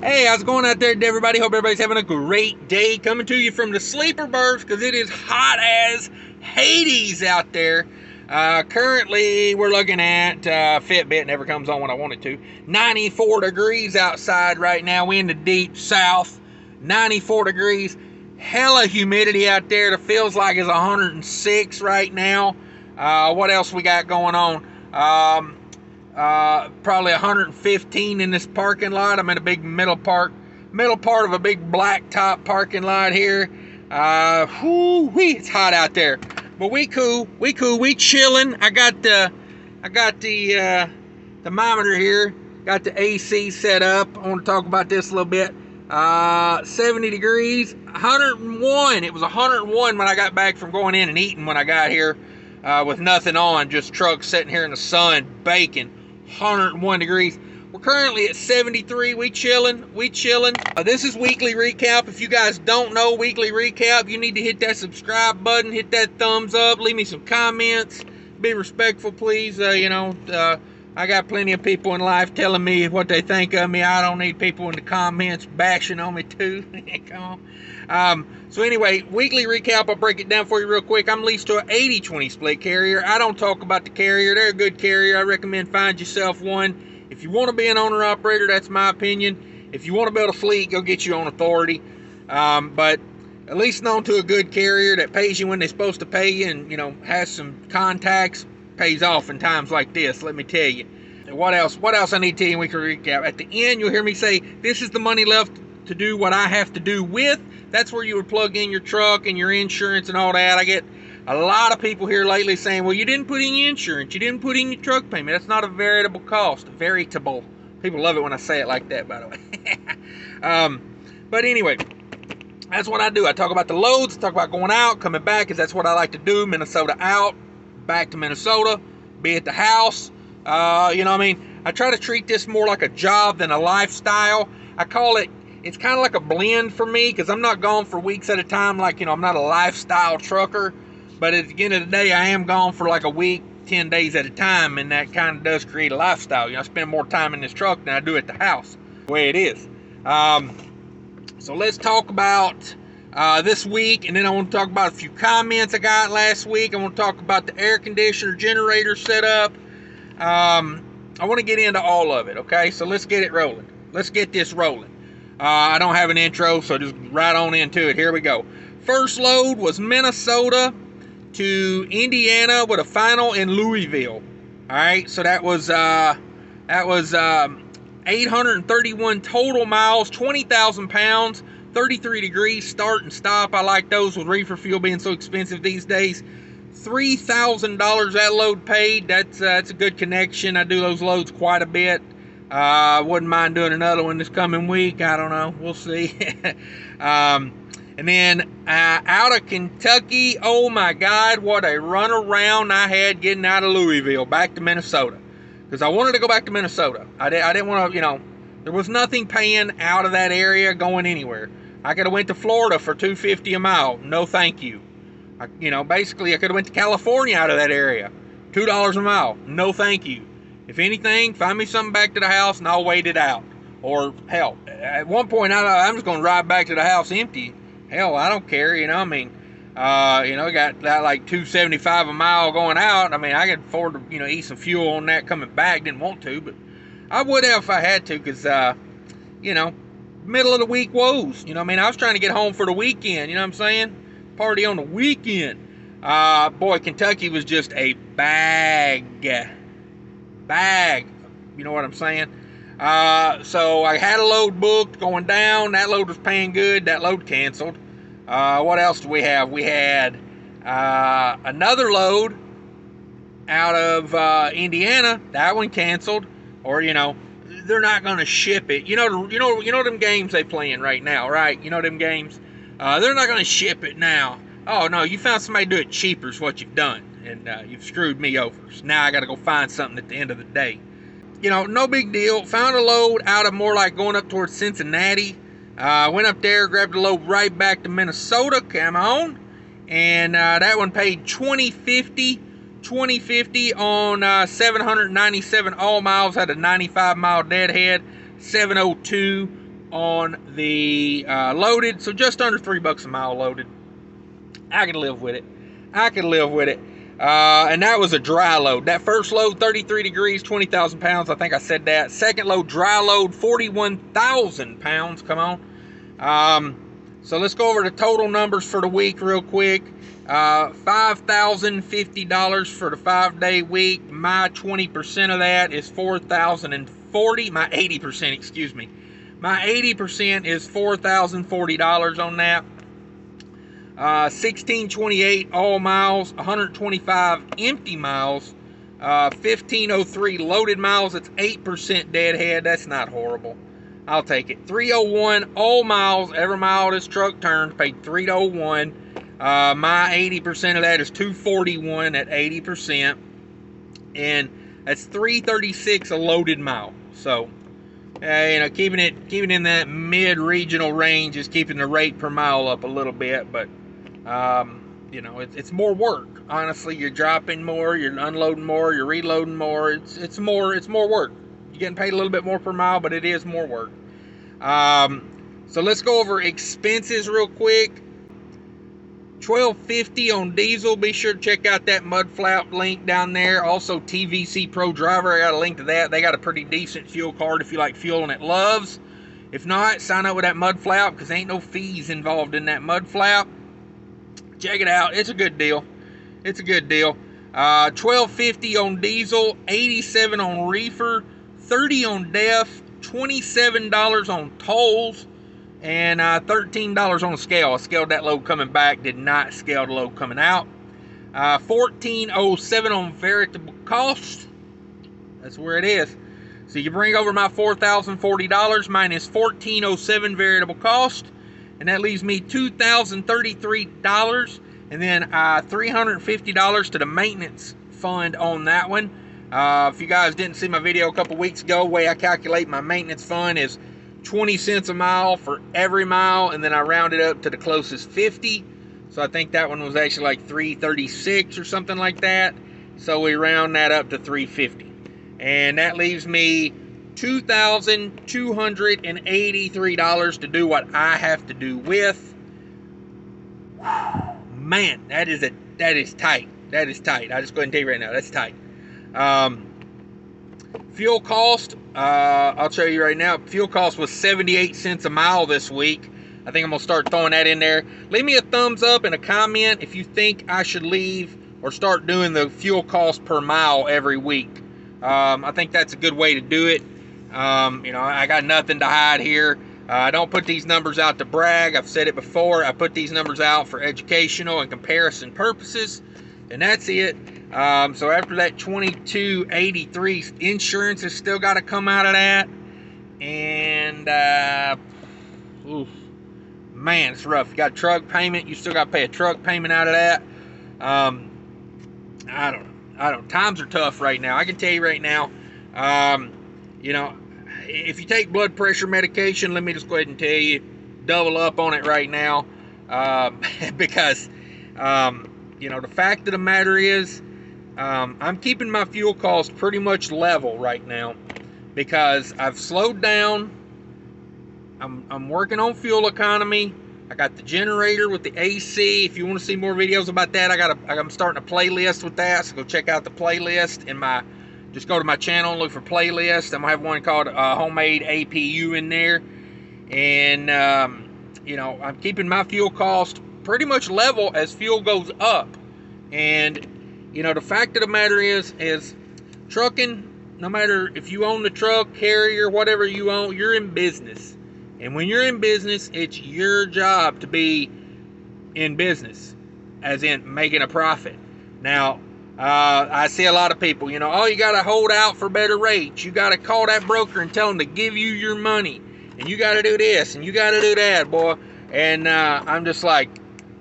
Hey, how's it going out there, everybody? Hope everybody's having a great day. Coming to you from the sleeper berths because it is hot as Hades out there. Currently, we're looking at Fitbit never comes on when I want it to. 94 degrees outside right now. We're in the deep south. 94 degrees. Hella humidity out there. It feels like it's 106 right now. What else we got going on? Probably 115 in this parking lot. I'm in a big middle part of a big blacktop parking lot here. It's hot out there, but we cool, we chilling. I got the thermometer here, got the AC set up. I want to talk about this a little bit. 70 degrees, 101. It was 101 when I got back from going in and eating when I got here, with nothing on, just trucks sitting here in the sun baking. 101 degrees. We're currently at 73. We chilling. This is weekly recap. If you guys don't know weekly recap, you need to hit that subscribe button, hit that thumbs up, leave me some comments, be respectful, please. I got plenty of people in life telling me what they think of me. I don't need people in the comments bashing on me too. Come on. So anyway, weekly recap, I'll break it down for you real quick. I'm leased to an 80-20 split carrier. I don't talk about the carrier. They're a good carrier. I recommend find yourself one. If you want to be an owner-operator, that's my opinion. If you want to build a fleet, go get your own authority. But at least known to a good carrier that pays you when they're supposed to pay you and, has some contacts, pays off in times like this, let me tell you. What else I need to tell you in weekly recap? At the end, you'll hear me say, this is the money left to do what I have to do with. That's where you would plug in your truck and your insurance and all that. I get a lot of people here lately saying, well, you didn't put in your insurance, you didn't put in your truck payment. That's not a variable cost. Veritable. People love it when I say it like that, by the way. But anyway, that's what I do. I talk about the loads, talk about going out, coming back, because that's what I like to do. Minnesota out, back to Minnesota, be at the house. I try to treat this more like a job than a lifestyle. I call it, it's kind of like a blend for me, because I'm not gone for weeks at a time. Like, I'm not a lifestyle trucker, but at the end of the day, I am gone for like a week, 10 days at a time, and that kind of does create a lifestyle. I spend more time in this truck than I do at the house, the way it is. So let's talk about this week, and then I want to talk about a few comments I got last week. I want to talk about the air conditioner generator setup. I want to get into all of it, okay? So let's get it rolling. Let's get this rolling. I don't have an intro, so just right on into it. Here we go. First load was Minnesota to Indiana with a final in Louisville. All right, so that was 831 total miles, 20,000 pounds, 33 degrees start and stop. I like those with reefer fuel being so expensive these days. $3,000 that load paid. That's a good connection. I do those loads quite a bit. Wouldn't mind doing another one this coming week. I don't know. We'll see. And then out of Kentucky, oh my God, what a run around I had getting out of Louisville back to Minnesota. Because I wanted to go back to Minnesota. I didn't want to, there was nothing paying out of that area going anywhere. I could have went to Florida for $2.50 a mile. No, thank you. Basically, I could have went to California out of that area. $2 a mile. No, thank you. If anything, find me something back to the house and I'll wait it out. Or, hell, at one point, I'm just going to ride back to the house empty. Hell, I don't care, I got that like $2.75 a mile going out. I could afford to, eat some fuel on that coming back. Didn't want to, but I would have if I had to, because, middle of the week woes. I was trying to get home for the weekend, you know what I'm saying? Party on the weekend. Boy, Kentucky was just a bag, you know what I'm saying? So I had a load booked going down. That load was paying good. That load canceled. What else do we have? We had another load out of Indiana. That one canceled. Or, they're not going to ship it. You know them games they playing right now, right? You know them games? They're not going to ship it now. Oh, no, you found somebody to do it cheaper is what you've done. And you've screwed me over. So now I got to go find something at the end of the day. No big deal. Found a load out of more like going up towards Cincinnati. Went up there, grabbed a load right back to Minnesota. Come on. And that one paid $20.50 on 797 all miles. Had a 95 mile deadhead. 702 on the loaded, so just under $3 a mile loaded. I could live with it. I could live with it. And that was a dry load. That first load, 33 degrees, 20,000 pounds. I think I said that. Second load, dry load, 41,000 pounds. Come on. So let's go over the total numbers for the week real quick. $5,050 for the 5-day week. My 20% of that is $4,040. My 80%, excuse me. My 80% is $4,040 on that. 1628 all miles, 125 empty miles, 1503 loaded miles. It's 8% deadhead. That's not horrible. I'll take it. 301 all miles. Every mile this truck turns, paid $3.01. My 80% of that is $241 at 80%, and that's $336 a loaded mile. So, you know, keeping it in that mid-regional range is keeping the rate per mile up a little bit, but you know, it's more work. Honestly, you're dropping more, you're unloading more, you're reloading more. It's more work. You're getting paid a little bit more per mile, but it is more work. So let's go over expenses real quick. $12.50 on diesel. Be sure to check out that Mudflap link down there. Also, TVC Pro Driver. I got a link to that. They got a pretty decent fuel card if you like fuel and it loves. If not, sign up with that Mudflap because ain't no fees involved in that Mudflap. Check it out. It's a good deal. It's a good deal. $12.50 on diesel, $87 on reefer, $30 on def, $27 on tolls, and $13 on the scale. I scaled that load coming back, did not scale the load coming out. $14.07 on variable cost. That's where it is. So you bring over my $4,040 minus $14.07 variable cost, and that leaves me $2,033, and then $350 to the maintenance fund on that one. If you guys didn't see my video a couple weeks ago, the way I calculate my maintenance fund is 20 cents a mile for every mile, and then I round it up to the closest 50. So I think that one was actually like 336 or something like that. So we round that up to 350, and that leaves me $2,283 to do what I have to do with. Man, that is tight. That is tight. I'll just go ahead and tell you right now, that's tight. Fuel cost, I'll show you right now. Fuel cost was 78 cents a mile this week. I think I'm gonna start throwing that in there. Leave me a thumbs up and a comment if you think I should leave or start doing the fuel cost per mile every week. I think that's a good way to do it. You know, I got nothing to hide here. I don't put these numbers out to brag. I've said it before. I put these numbers out for educational and comparison purposes, and that's it. So after that $22.83, insurance has still got to come out of that, and oof, man, it's rough. You got a truck payment. You still got to pay a truck payment out of that. I don't know. Times are tough right now. I can tell you right now. You know, if you take blood pressure medication, let me just go ahead and tell you, double up on it right now, because you know, the fact of the matter is, I'm keeping my fuel costs pretty much level right now because I've slowed down. I'm working on fuel economy. I got the generator with the AC. If you want to see more videos about that, I'm starting a playlist with that, so go check out the playlist in my. Just go to my channel and look for playlist. I'm gonna have one called homemade APU in there, and you know, I'm keeping my fuel cost pretty much level as fuel goes up. And you know, the fact of the matter is trucking. No matter if you own the truck, carrier, whatever you own, you're in business. And when you're in business, it's your job to be in business, as in making a profit. Now, I see a lot of people, you know, oh, you got to hold out for better rates. You got to call that broker and tell them to give you your money. And you got to do this and you got to do that, boy. And I'm just like,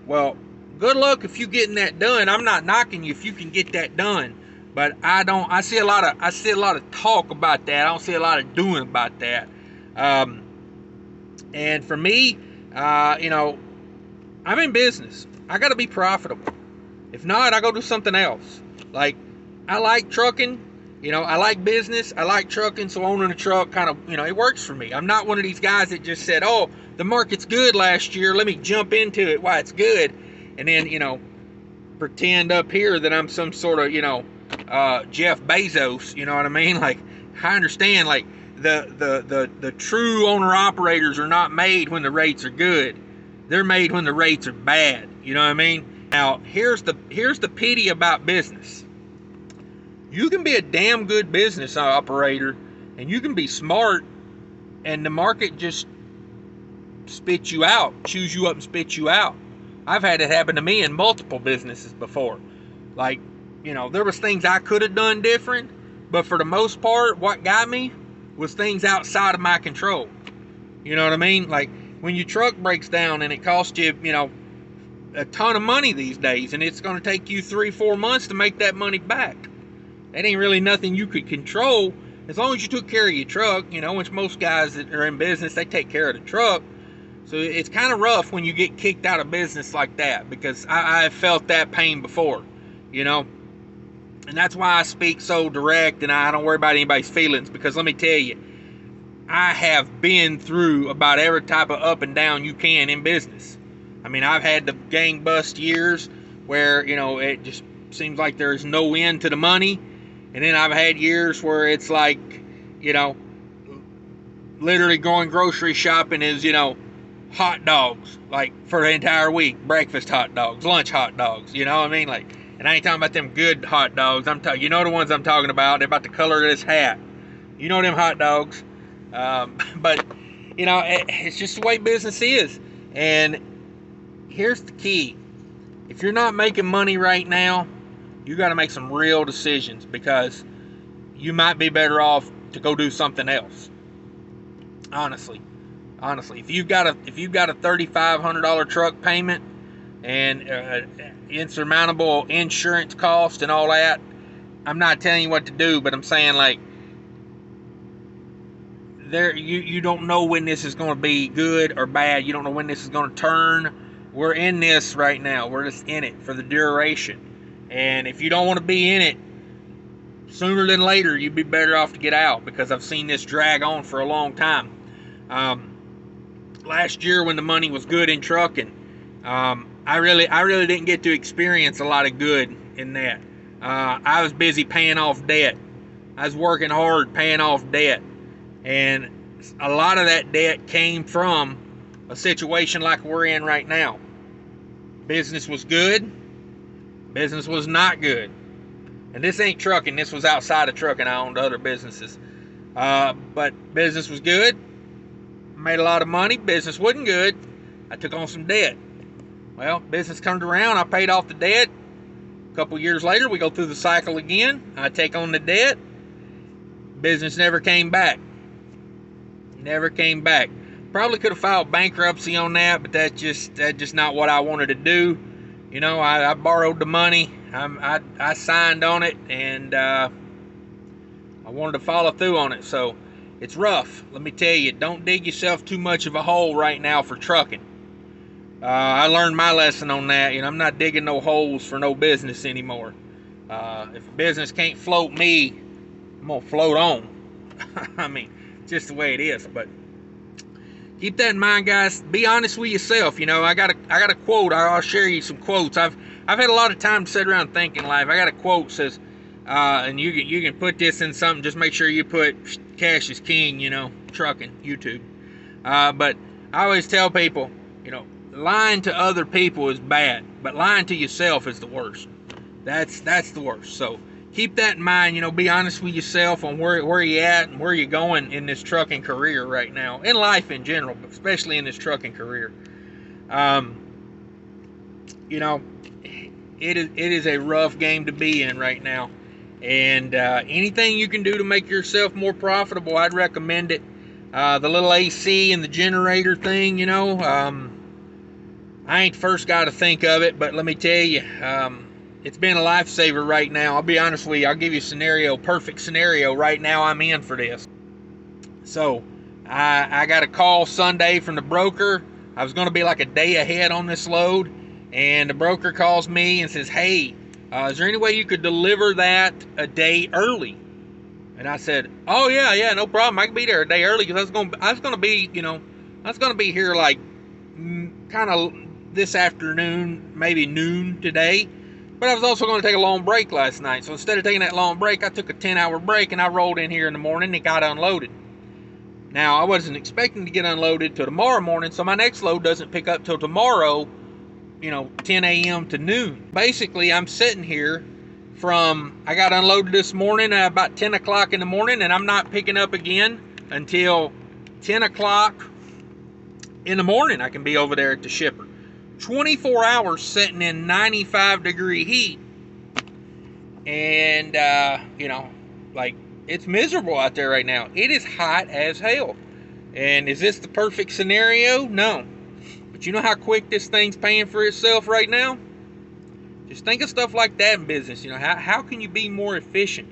well, good luck if you getting that done. I'm not knocking you if you can get that done. But I see a lot of talk about that. I don't see a lot of doing about that. And for me, you know, I'm in business. I got to be profitable. If not, I go do something else. Like, I like trucking, You know, I like business, I like trucking, so owning a truck kind of, you know, it works for me. I'm not one of these guys that just said, oh, the market's good last year, let me jump into it while it's good, and then, you know, pretend up here that I'm some sort of, you know, Jeff Bezos, you know what I mean? Like, I understand, like, the true owner-operators are not made when the rates are good. They're made when the rates are bad, you know what I mean? Now, here's the pity about business. You can be a damn good business operator, and you can be smart, and the market just spits you out, chews you up and spits you out. I've had it happen to me in multiple businesses before. Like, you know, there was things I could have done different, but for the most part, what got me was things outside of my control. You know what I mean? Like, when your truck breaks down and it costs you, you know, a ton of money these days, and it's going to take you 3-4 months to make that money back. That ain't really nothing you could control, as long as you took care of your truck, you know, which most guys that are in business, they take care of the truck. So it's kind of rough when you get kicked out of business like that, because I've felt that pain before, you know. And that's why I speak so direct, and I don't worry about anybody's feelings, because let me tell you, I have been through about every type of up and down you can in business. I mean, I've had the gang bust years where, you know, it just seems like there's no end to the money. And then I've had years where it's like, you know, literally going grocery shopping is, you know, hot dogs, like, for the entire week. Breakfast hot dogs, lunch hot dogs, you know what I mean? Like, and I ain't talking about them good hot dogs. You know the ones I'm talking about. They're about the color of this hat. You know them hot dogs. But, you know, it's just the way business is. And here's the key. If you're not making money right now, you got to make some real decisions, because you might be better off to go do something else. Honestly, if you've got a $3,500 truck payment and insurmountable insurance cost and all that, I'm not telling you what to do, but I'm saying, like, you don't know when this is going to be good or bad. You don't know when this is going to turn. We're in this right now. We're just in it for the duration. And if you don't want to be in it, sooner than later, you'd be better off to get out, because I've seen this drag on for a long time. Last year when the money was good in trucking, I really didn't get to experience a lot of good in that. I was busy paying off debt. I was working hard paying off debt. And a lot of that debt came from a situation like we're in right now. Business was good. Business was not good. And this ain't trucking. This was outside of trucking. I owned other businesses. But business was good. Made a lot of money. Business wasn't good. I took on some debt. Well, business turned around. I paid off the debt. A couple years later, we go through the cycle again. I take on the debt. Business never came back. Never came back. Probably could have filed bankruptcy on that, but that's just not what I wanted to do. You know, I borrowed the money. I signed on it, and I wanted to follow through on it. So it's rough. Let me tell you, don't dig yourself too much of a hole right now for trucking. I learned my lesson on that. You know, I'm not digging no holes for no business anymore. If a business can't float me, I'm gonna float on. I mean, just the way it is. But keep that in mind, guys. Be honest with yourself. You know, I got a quote. I'll share you some quotes. I've had a lot of time to sit around thinking life. I got a quote that says, and you can put this in something. Just make sure you put Cash is King, you know, trucking, YouTube. But I always tell people, you know, lying to other people is bad, but lying to yourself is the worst. That's the worst. So keep that in mind. You know, be honest with yourself on where you at and where you're going in this trucking career right now, in life in general, but especially in this trucking career. You know, it is a rough game to be in right now, and anything you can do to make yourself more profitable, I'd recommend it. The little AC and the generator thing, you know, I ain't first got to think of it, but let me tell you, it's been a lifesaver right now. I'll be honest with you. I'll give you a scenario, perfect scenario. Right now I'm in for this. So I got a call Sunday from the broker. I was going to be like a day ahead on this load, and the broker calls me and says, hey, is there any way you could deliver that a day early? And I said, oh yeah, no problem. I can be there a day early because I was gonna be, I was gonna be here like kind of this afternoon, maybe noon today. But I was also going to take a long break last night. So instead of taking that long break, I took a 10-hour break and I rolled in here in the morning and got unloaded. Now, I wasn't expecting to get unloaded till tomorrow morning, so my next load doesn't pick up till tomorrow, 10 a.m. to noon. Basically, I'm sitting here I got unloaded this morning at about 10 o'clock in the morning, and I'm not picking up again until 10 o'clock in the morning. I can be over there at the shipper. 24 hours sitting in 95-degree heat. And, it's miserable out there right now. It is hot as hell. And is this the perfect scenario? No. But you know how quick this thing's paying for itself right now? Just think of stuff like that in business. How can you be more efficient?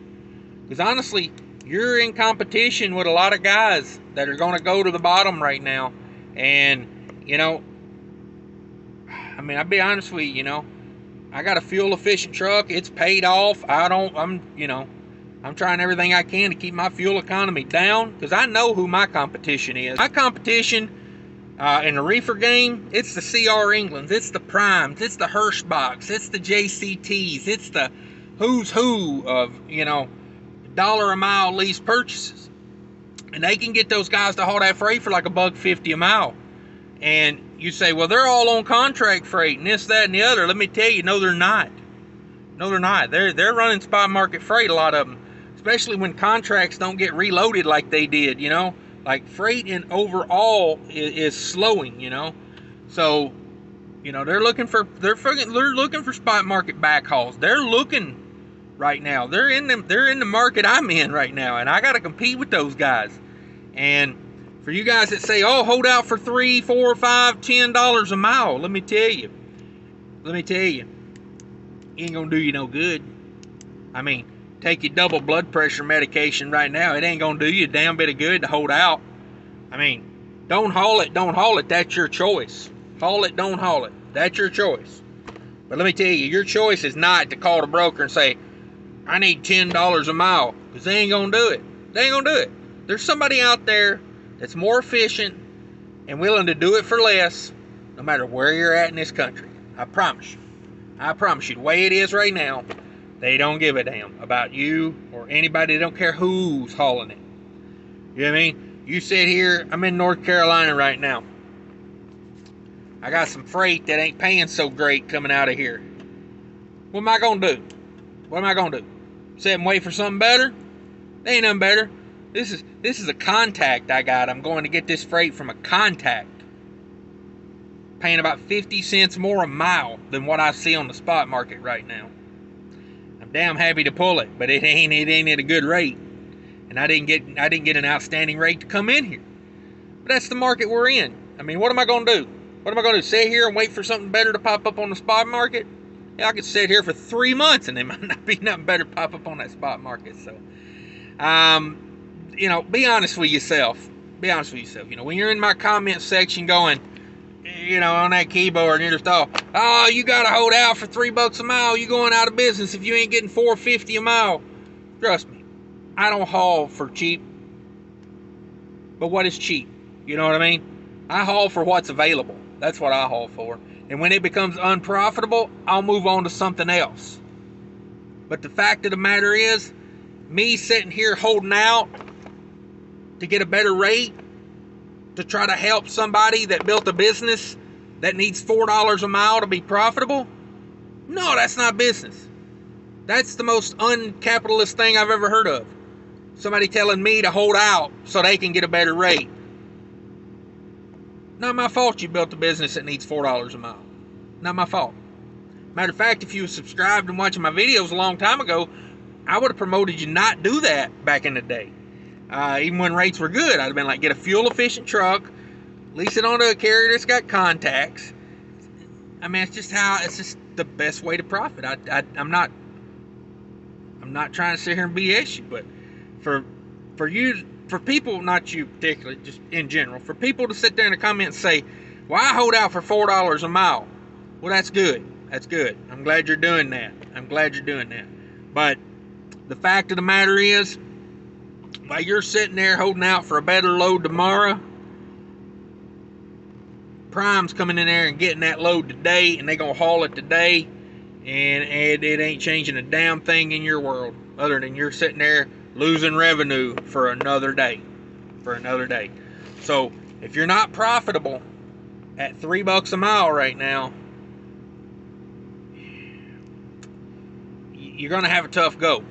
Because honestly, you're in competition with a lot of guys that are going to go to the bottom right now. And, I'll be honest with you, I got a fuel efficient truck. It's paid off. I'm trying everything I can to keep my fuel economy down because I know who my competition is. My competition in the reefer game, it's the CR Englands, it's the Primes, it's the Hirschbachs, it's the JCTs, it's the who's who of, dollar a mile lease purchases. And they can get those guys to haul that freight for like $1.50 a mile. And you say, well, they're all on contract freight and this, that, and the other. Let me tell you, no, they're not. No, they're not. They're running spot market freight, a lot of them. Especially when contracts don't get reloaded like they did, Like freight in overall is slowing, So, they're looking for spot market backhauls. They're looking right now. They're in the market I'm in right now, and I got to compete with those guys. And for you guys that say, oh, hold out for $3, $4, $5, $10 a mile, let me tell you, ain't gonna do you no good. Take your double blood pressure medication right now. It ain't gonna do you a damn bit of good to hold out. Don't haul it, that's your choice. Haul it, don't haul it, that's your choice. But let me tell you, your choice is not to call the broker and say, I need $10 a mile, because they ain't gonna do it. They ain't gonna do it. There's somebody out there that's more efficient and willing to do it for less, no matter where you're at in this country. I promise you. The way it is right now, they don't give a damn about you or anybody. They don't care who's hauling it. You know what I mean? You sit here, I'm in North Carolina right now. I got some freight that ain't paying so great coming out of here. What am I going to do? Sit and wait for something better? There ain't nothing better. This is a contact I got. I'm going to get this freight from a contact. Paying about 50 cents more a mile than what I see on the spot market right now. I'm damn happy to pull it, but it ain't at a good rate. And I didn't get an outstanding rate to come in here. But that's the market we're in. What am I going to do? What am I going to sit here and wait for something better to pop up on the spot market? Yeah, I could sit here for 3 months and there might not be nothing better to pop up on that spot market. So, be honest with yourself. When you're in my comment section going, on that keyboard, and you're just all, oh, you got to hold out for $3 a mile. You going out of business if you ain't getting $4.50 a mile. Trust me, I don't haul for cheap. But what is cheap? You know what I mean? I haul for what's available. That's what I haul for. And when it becomes unprofitable, I'll move on to something else. But the fact of the matter is, me sitting here holding out to get a better rate, to try to help somebody that built a business that needs $4 a mile to be profitable? No, that's not business. That's the most uncapitalist thing I've ever heard of. Somebody telling me to hold out so they can get a better rate. Not my fault you built a business that needs $4 a mile. Not my fault. Matter of fact, if you were subscribed and watching my videos a long time ago, I would have promoted you not do that back in the day. Even when rates were good, I'd have been like, get a fuel efficient truck, lease it onto a carrier that's got contacts. It's just the best way to profit. I'm not trying to sit here and BS you, but for people, not you particularly, just in general, for people to sit there in the comments and say, well, I hold out for $4 a mile. Well, that's good. That's good. I'm glad you're doing that. But the fact of the matter is, while you're sitting there holding out for a better load tomorrow, Prime's coming in there and getting that load today, and they gonna haul it today, and it ain't changing a damn thing in your world other than you're sitting there losing revenue for another day. So if you're not profitable at $3 a mile right now, you're gonna have a tough go.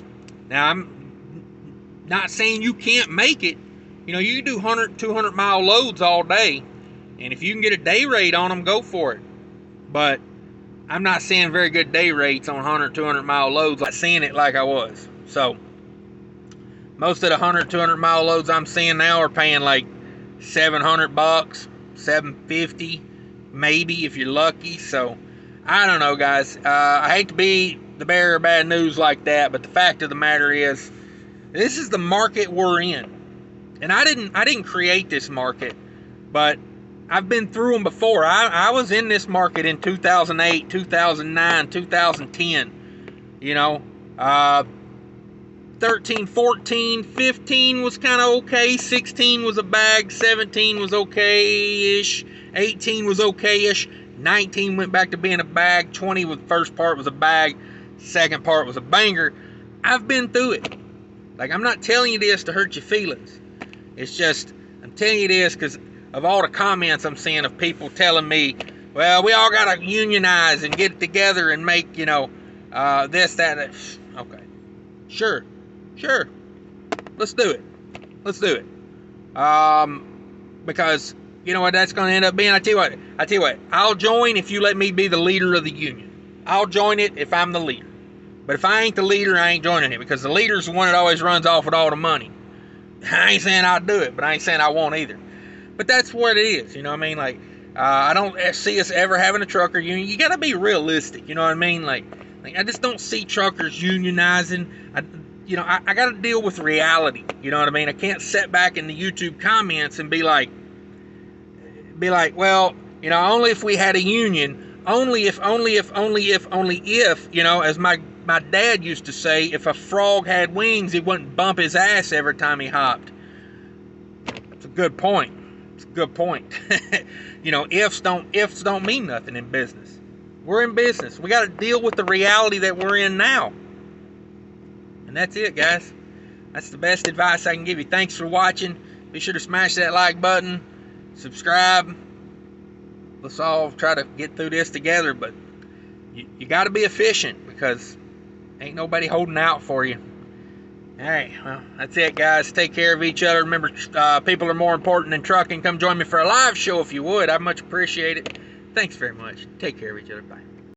Now, I'm not saying you can't make it. You know, you can do 100, 200 mile loads all day, and if you can get a day rate on them, go for it. But I'm not seeing very good day rates on 100, 200 mile loads. I'm not seeing it like I was. So most of the 100, 200 mile loads I'm seeing now are paying like $700, $750, maybe if you're lucky. So I don't know, guys. I hate to be the bearer of bad news like that, but the fact of the matter is, this is the market we're in. And I didn't create this market, but I've been through them before. I was in this market in 2008, 2009, 2010. You know, 13, 14, 15 was kind of okay. 16 was a bag. 17 was okay-ish. 18 was okay-ish. 19 went back to being a bag. 20 was first part was a bag. Second part was a banger. I've been through it. Like, I'm not telling you this to hurt your feelings. It's just, I'm telling you this because of all the comments I'm seeing of people telling me, well, we all got to unionize and get it together and make, you know, this, that, and that. Okay. Sure. Let's do it. Because, you know what that's going to end up being? I tell you what, I'll join if you let me be the leader of the union. I'll join it if I'm the leader. But if I ain't the leader, I ain't joining it, because the leader's the one that always runs off with all the money. I ain't saying I'll do it, but I ain't saying I won't either. But that's what it is, you know what I mean? Like, I don't see us ever having a trucker union. You got to be realistic, you know what I mean? Like I just don't see truckers unionizing. I got to deal with reality, you know what I mean? I can't sit back in the YouTube comments and be like, well, you know, only if we had a union, only if, you know, as my dad used to say, if a frog had wings, he wouldn't bump his ass every time he hopped. It's a good point. You know, ifs don't mean nothing in business. We're in business. We got to deal with the reality that we're in now. And that's it, guys. That's the best advice I can give you. Thanks for watching. Be sure to smash that like button. Subscribe. Let's all try to get through this together, but you got to be efficient, because ain't nobody holding out for you. All right, well, that's it, guys. Take care of each other. Remember, people are more important than trucking. Come join me for a live show if you would. I'd much appreciate it. Thanks very much. Take care of each other. Bye.